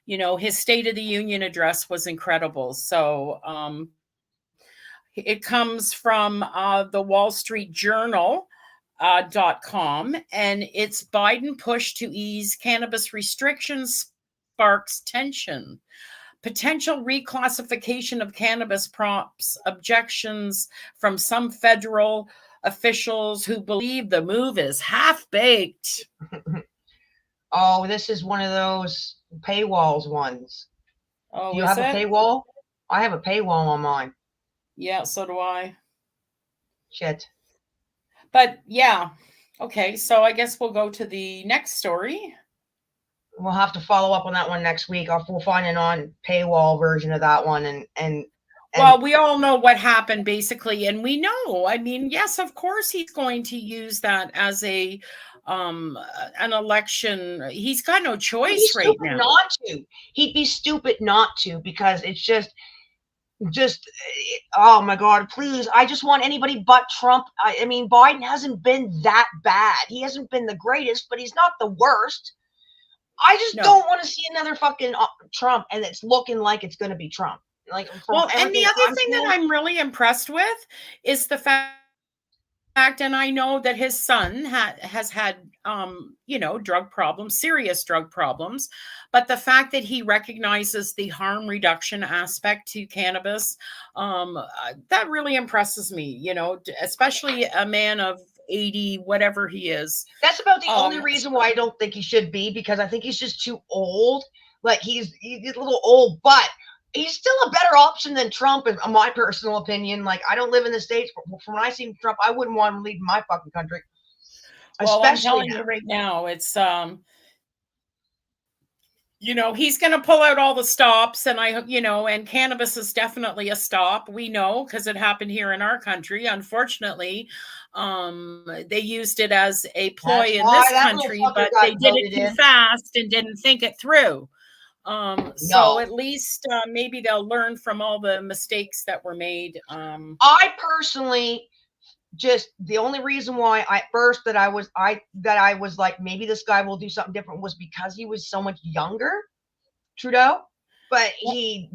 his State of the Union address was incredible. So it comes from the Wall Street Journal. .com, and it's Biden push to ease cannabis restrictions sparks tension. Potential reclassification of cannabis prompts objections from some federal officials who believe the move is half-baked. Oh, this is one of those paywalls ones. Oh, do you have a paywall? I have a paywall on mine. Yeah, so do I. Shit. But yeah, okay, so I guess we'll go to the next story. We'll have to follow up on that one next week. We'll find an on paywall version of that one. And well, we all know what happened basically, and we know. I mean, yes, of course, he's going to use that as an election. He's got no choice right now. Not to. He'd be stupid not to, because it's just oh my God, please. I just want anybody but Trump. I mean, Biden hasn't been that bad. He hasn't been the greatest, but he's not the worst. I just don't want to see another fucking Trump, and it's looking like it's going to be Trump. Like, well, and the other thing that I'm really impressed with is the fact and I know that his son has had, drug problems, serious drug problems, but the fact that he recognizes the harm reduction aspect to cannabis, that really impresses me, especially a man of 80, whatever he is. That's about the only reason why I don't think he should be, because I think he's just too old. Like he's a little old, but he's still a better option than Trump, in my personal opinion. Like, I don't live in the States, but from when I see Trump, I wouldn't want him leaving my fucking country. Well, I'm telling you right now, it's he's going to pull out all the stops, and and cannabis is definitely a stop. We know, because it happened here in our country. Unfortunately, they used it as a ploy in this country, but they did it too fast and didn't think it through. So at least maybe they'll learn from all the mistakes that were made. I personally, just the only reason why I was like, maybe this guy will do something different, was because he was so much younger, Trudeau. But he's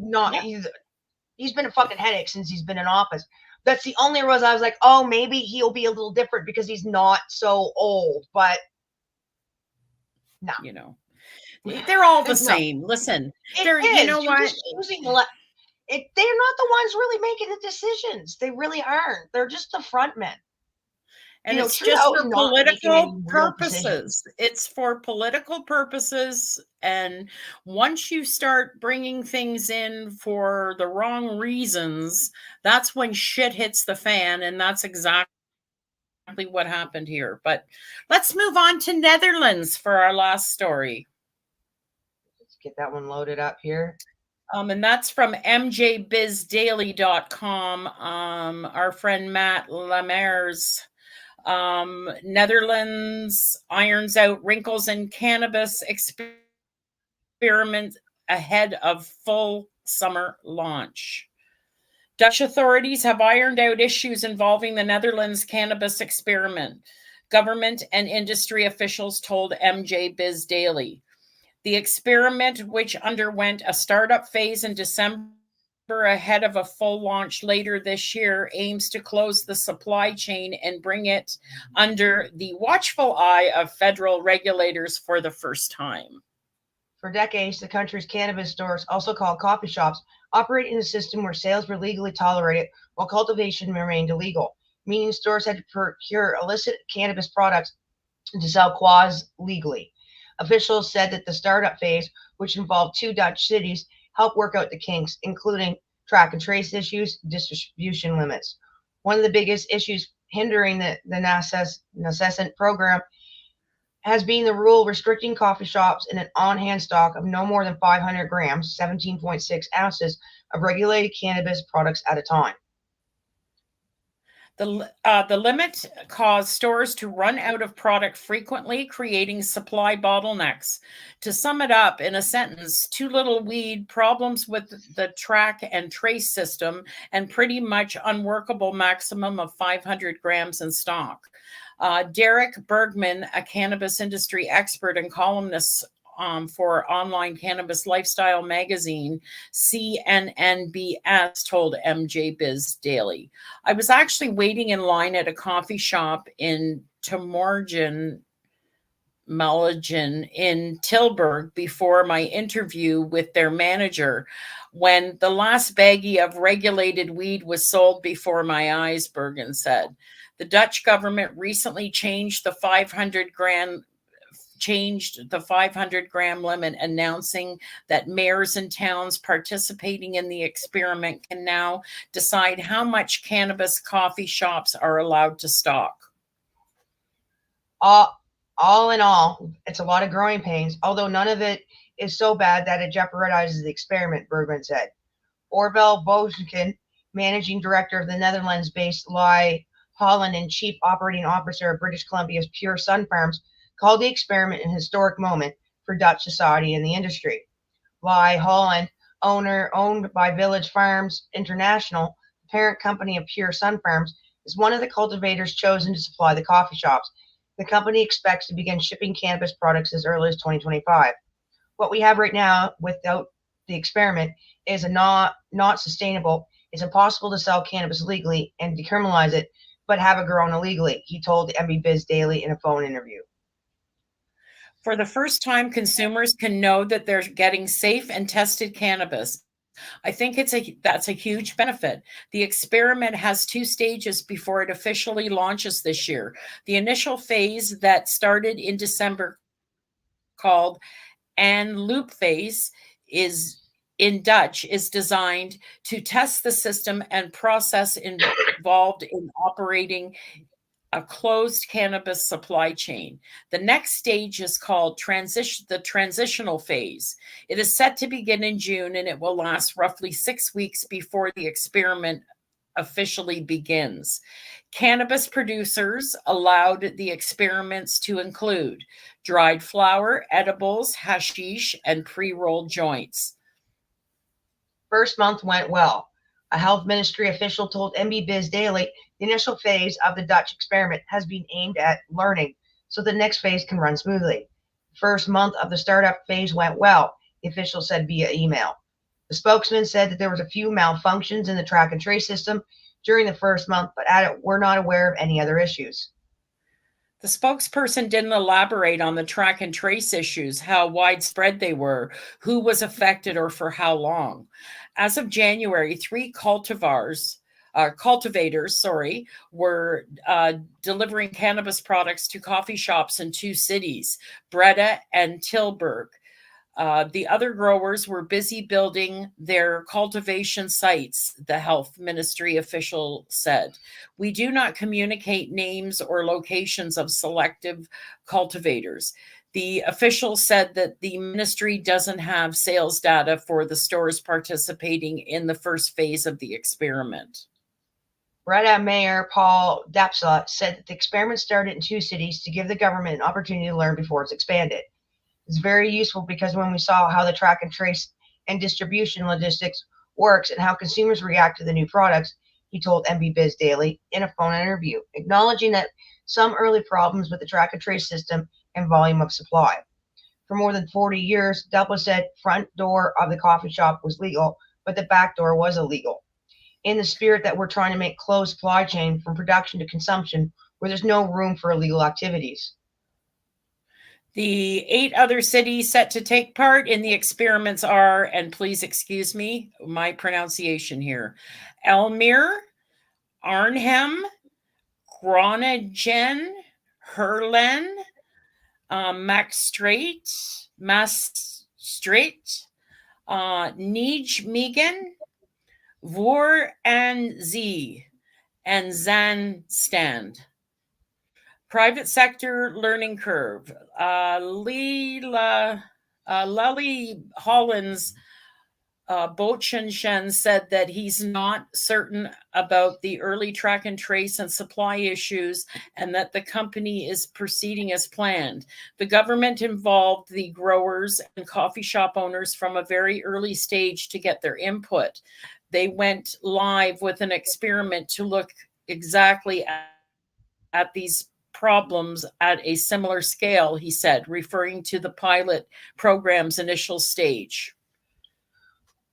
been a fucking headache since he's been in office. That's the only reason I was like, oh, maybe he'll be a little different because he's not so old. But no, they're all the same. Listen, they're what? They're not the ones really making the decisions. They really aren't. They're just the front men. And it's just for political purposes. It's for political purposes. And once you start bringing things in for the wrong reasons, that's when shit hits the fan. And that's exactly what happened here. But let's move on to Netherlands for our last story. Let's get that one loaded up here. And that's from mjbizdaily.com. Our friend Matt Lemaire's Netherlands irons out wrinkles in cannabis experiment ahead of full summer launch. Dutch authorities have ironed out issues involving the Netherlands cannabis experiment, government and industry officials told MJ Biz Daily. The experiment, which underwent a startup phase in December ahead of a full launch later this year, aims to close the supply chain and bring it under the watchful eye of federal regulators for the first time. For decades, the country's cannabis stores, also called coffee shops, operate in a system where sales were legally tolerated while cultivation remained illegal, meaning stores had to procure illicit cannabis products to sell quasi legally. Officials said that the startup phase, which involved 2 Dutch cities, helped work out the kinks, including track and trace issues, distribution limits. One of the biggest issues hindering the nascent program has been the rule restricting coffee shops in an on-hand stock of no more than 500 grams, 17.6 ounces, of regulated cannabis products at a time. The limit caused stores to run out of product frequently, creating supply bottlenecks. To sum it up in a sentence, too little weed, problems with the track and trace system, and pretty much unworkable maximum of 500 grams in stock. Derek Bergman, a cannabis industry expert and columnist for online cannabis lifestyle magazine CNNBS, told MJ Biz Daily. I was actually waiting in line at a coffee shop in Temorgen in Tilburg before my interview with their manager when the last baggie of regulated weed was sold before my eyes, Bergen said. The Dutch government recently changed the 500 gram limit, announcing that mayors and towns participating in the experiment can now decide how much cannabis coffee shops are allowed to stock. All in all, it's a lot of growing pains, although none of it is so bad that it jeopardizes the experiment, Bergman said. Orvel Boesken, managing director of the Netherlands-based Lie Holland and chief operating officer of British Columbia's Pure Sun Farms, called the experiment an historic moment for Dutch society and the industry. Lie Holland, owned by Village Farms International, the parent company of Pure Sun Farms, is one of the cultivators chosen to supply the coffee shops. The company expects to begin shipping cannabis products as early as 2025. What we have right now without the experiment is not sustainable. It's impossible to sell cannabis legally and decriminalize it, but have it grown illegally, he told MB Biz Daily in a phone interview. For the first time, consumers can know that they're getting safe and tested cannabis. I think that's a huge benefit. The experiment has 2 stages before it officially launches this year. The initial phase that started in December, called An Loop phase, is in Dutch, is designed to test the system and process involved in operating a closed cannabis supply chain. The next stage is called the transitional phase. It is set to begin in June, and it will last roughly 6 weeks before the experiment officially begins. Cannabis producers allowed the experiments to include dried flower, edibles, hashish, and pre-rolled joints. First month went well. A health ministry official told MB Biz Daily the initial phase of the Dutch experiment has been aimed at learning so the next phase can run smoothly. The first month of the startup phase went well, the official said via email. The spokesman said that there was a few malfunctions in the track and trace system during the first month, but added we're not aware of any other issues. The spokesperson didn't elaborate on the track and trace issues, how widespread they were, who was affected, or for how long. As of January, 3 cultivators were delivering cannabis products to coffee shops in 2 cities, Breda and Tilburg. The other growers were busy building their cultivation sites, the health ministry official said. We do not communicate names or locations of selective cultivators. The official said that the ministry doesn't have sales data for the stores participating in the first phase of the experiment. Breda Mayor Paul Dapsa said that the experiment started in 2 cities to give the government an opportunity to learn before it's expanded. It's very useful because when we saw how the track and trace and distribution logistics works and how consumers react to the new products, he told MB Biz Daily in a phone interview, acknowledging that some early problems with the track and trace system and volume of supply. For more than 40 years, Delpa said front door of the coffee shop was legal, but the back door was illegal. In the spirit that we're trying to make closed supply chain from production to consumption where there's no room for illegal activities. The 8 other cities set to take part in the experiments are, and please excuse me, my pronunciation here, Elmere, Arnhem, Groningen, Herlen, Maastricht, Nijmegen, Voor en Zee, and Zandstand. Private sector learning curve. Lely Hollins Bochenshen said that he's not certain about the early track and trace and supply issues and that the company is proceeding as planned. The government involved the growers and coffee shop owners from a very early stage to get their input. They went live with an experiment to look exactly at these problems at a similar scale, he said, referring to the pilot program's initial stage.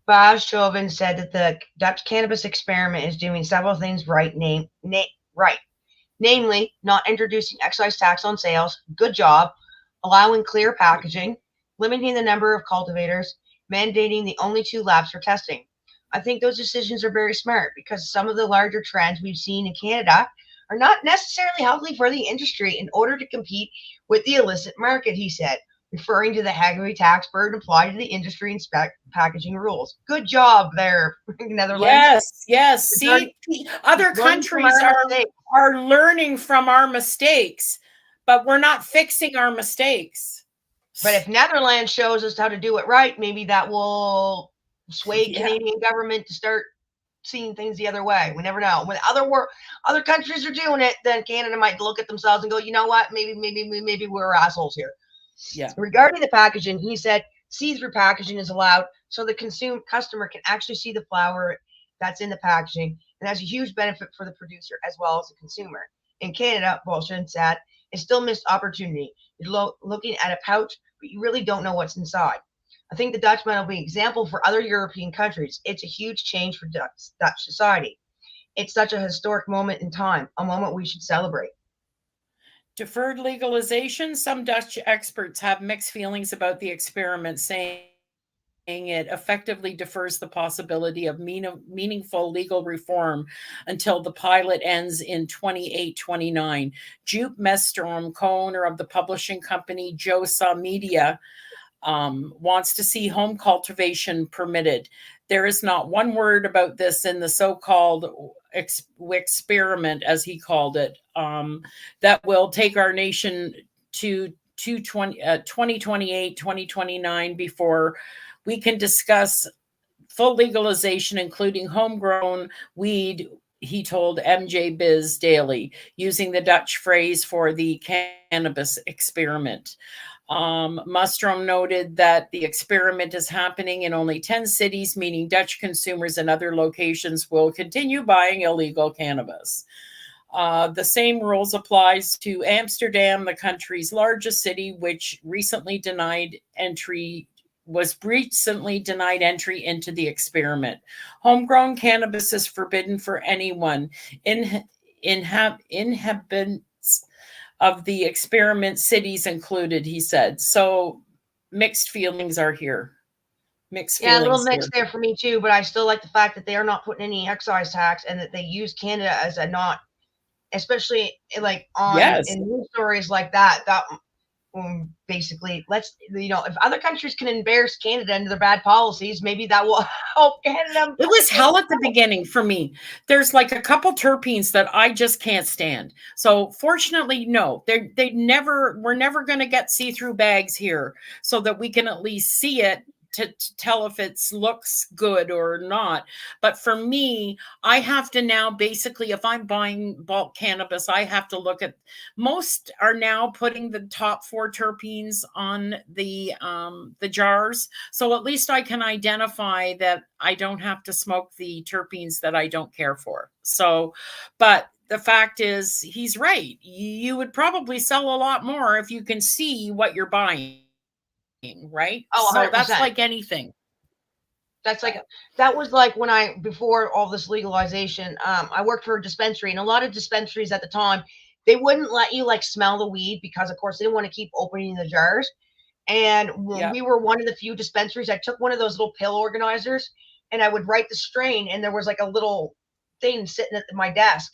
Baz Chauvin said that the Dutch cannabis experiment is doing several things right, namely not introducing excise tax on sales, good job, allowing clear packaging, limiting the number of cultivators, mandating the only 2 labs for testing. I think those decisions are very smart because some of the larger trends we've seen in Canada are not necessarily healthy for the industry in order to compete with the illicit market, he said, referring to the heavy tax burden applied to the industry and packaging rules. Good job there, Netherlands. Yes. See, other countries are learning from our mistakes, but we're not fixing our mistakes. But if Netherlands shows us how to do it right, maybe that will sway Canadian government to start seeing things the other way. We never know. When other countries are doing it, then Canada might look at themselves and go, you know what? Maybe we're assholes here. Yeah. Regarding the packaging, he said see-through packaging is allowed so the customer can actually see the flower that's in the packaging, and has a huge benefit for the producer as well as the consumer. In Canada, Bolshin said, it's still missed opportunity. You're looking at a pouch, but you really don't know what's inside. I think the Dutch model will be an example for other European countries. It's a huge change for Dutch society. it's such a historic moment in time, a moment we should celebrate. Deferred legalization. Some Dutch experts have mixed feelings about the experiment, saying it effectively defers the possibility of meaningful legal reform until the pilot ends in 28-29. Jupe Mestrom, co-owner of the publishing company Josa Media, wants to see home cultivation permitted. There is not one word about this in the so-called experiment, as he called it, that will take our nation to 2028, 2029 before we can discuss full legalization, including homegrown weed, he told MJ Biz Daily, using the Dutch phrase for the cannabis experiment. Mustrom noted that the experiment is happening in only 10 cities, meaning Dutch consumers in other locations will continue buying illegal cannabis. The same rules applies to Amsterdam, the country's largest city, which recently denied entry into the experiment. Homegrown cannabis is forbidden for anyone. Inhabitants of the experiment cities included, he said. So mixed feelings are here. Yeah, a little mixed there for me too, but I still like the fact that they are not putting any excise tax and that they use Canada as a not, especially like in news stories like that basically, let's, if other countries can embarrass Canada into their bad policies, maybe that will help Canada. It was hell at the beginning for me. There's like a couple terpenes that I just can't stand. So fortunately, no, we're never going to get see-through bags here so that we can at least see it to tell if it looks good or not. But for me, I have to now basically, if I'm buying bulk cannabis, I have to look at, most are now putting the top 4 terpenes on the jars. So at least I can identify that I don't have to smoke the terpenes that I don't care for. So, but the fact is, he's right. You would probably sell a lot more if you can see what you're buying. Right? Oh, 100%. So that's like anything. That was like when before all this legalization, I worked for a dispensary, and a lot of dispensaries at the time, they wouldn't let you like smell the weed because of course they didn't want to keep opening the jars. And we were one of the few dispensaries. I took one of those little pill organizers and I would write the strain, and there was like a little thing sitting at my desk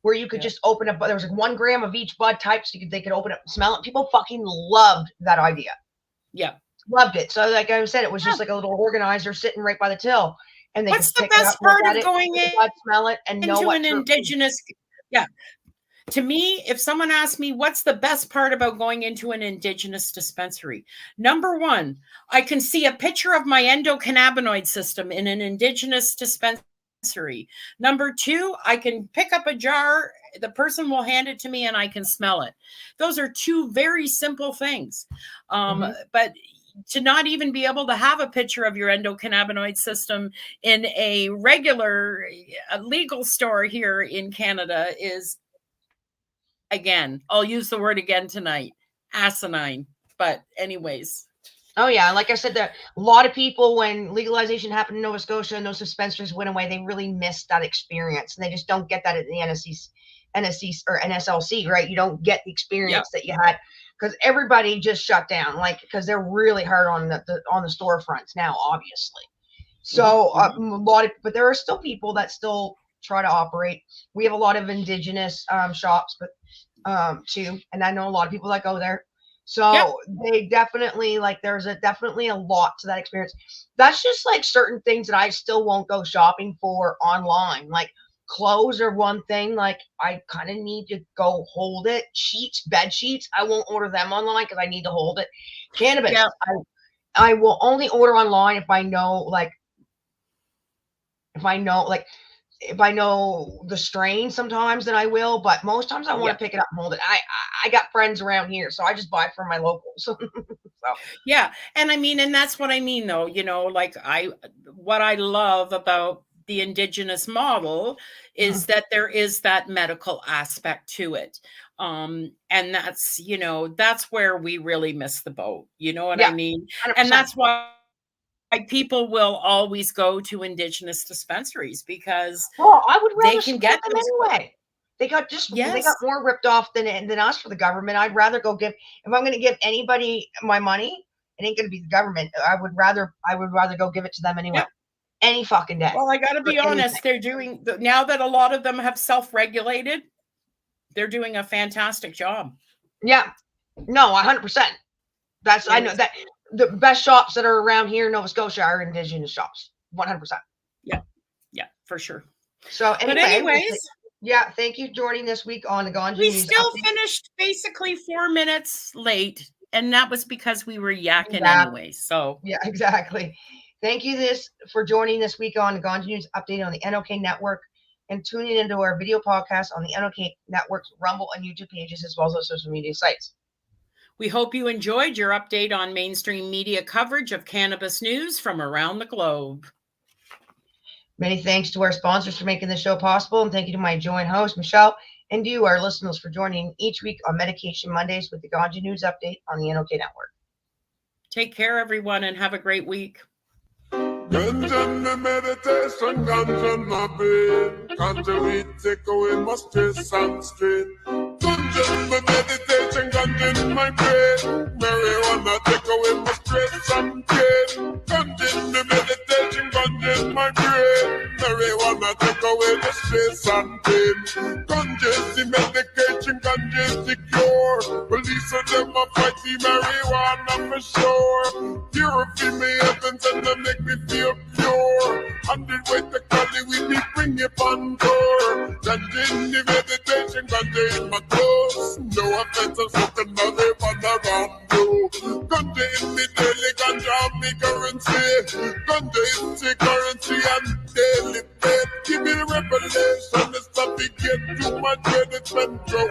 where you could just open up. There was like 1 gram of each bud type, so they could open up and smell it. People fucking loved that idea. Yeah. Loved it. So like I said, it was just like a little organizer sitting right by the till. And they what's could the best part of going smell it and know what an indigenous? Yeah. To me, if someone asks me what's the best part about going into an indigenous dispensary, number 1, I can see a picture of my endocannabinoid system in an indigenous dispensary. Number 2, I can pick up a jar, the person will hand it to me, and I can smell it. Those are 2 very simple things. But to not even be able to have a picture of your endocannabinoid system in a regular legal store here in Canada is, again, I'll use the word again tonight, asinine. But anyways. Oh yeah, like I said, that a lot of people, when legalization happened in Nova Scotia and those dispensaries went away, they really missed that experience, and they just don't get that at the NSC or NSLC, right? You don't get the experience that you had because everybody just shut down, like because they're really hard on the storefronts now, obviously. So but there are still people that still try to operate. We have a lot of indigenous shops, but too, and I know a lot of people that go there. So they definitely there's definitely a lot to that experience. That's just like certain things that I still won't go shopping for online. Like clothes are one thing. Like I kind of need to go hold it. Bed sheets, I won't order them online because I need to hold it. Cannabis, I will only order online if I know the strain sometimes, then I will, but most times I want to pick it up and hold it. I got friends around here, so I just buy from my locals. So. Yeah. And I mean, and that's what I mean though, like what I love about the indigenous model is that there is that medical aspect to it. And that's where we really miss the boat. You know what I mean? 100%. And that's why why people will always go to Indigenous dispensaries, because I would rather they can support get them those. anyway. They got Yes. more ripped off than us for the government. I'd rather go give, if I'm going to give anybody my money, it ain't going to be the government. I would rather go give it to them anyway. Yeah. Any fucking day. Well, I got to be honest. They're doing, now that a lot of them have self-regulated, they're doing a fantastic job. Yeah. No, 100%. That's, I know that the best shops that are around here in Nova Scotia are Indigenous shops. 100%. Yeah. Yeah, for sure. So anyways, yeah, thank you for joining this week on the Ganja we News still Update. finished basically 4 minutes late, and that was because we were yakking anyway. So yeah, exactly. Thank you for joining this week on the Ganja News Update on the NOK Network, and tuning into our video podcast on the NOK Network's Rumble and YouTube pages, as well as our social media sites. We hope you enjoyed your update on mainstream media coverage of cannabis news from around the globe. Many thanks to our sponsors for making the show possible, and thank you to my joint host, Michele, and you, our listeners, for joining each week on Medication Mondays with the Ganja News Update on the NOK Network. Take care, everyone, and have a great week. Ganja my meditation, ganja my brain. Ganja weed take away my stress and strain. Ganja my meditation, ganja in my brain. Marijuana take away my stress and pain. Ganja in my meditation, ganja in my brain. Marijuana take away the stress and pain. Ganja is the medication, ganja is the cure. Police of them a fight the marijuana for sure. Purify me heavens and they make me feel pure. 100 way to Cali, we need bring it on tour. Ganja in the meditation, ganja in my clothes. No offense, I'm smoking marijuana around you. Ganja in the daily, ganja me currency. Ganja is the currency and daily pay. Give me the revelation, it's not to get too much credit and throw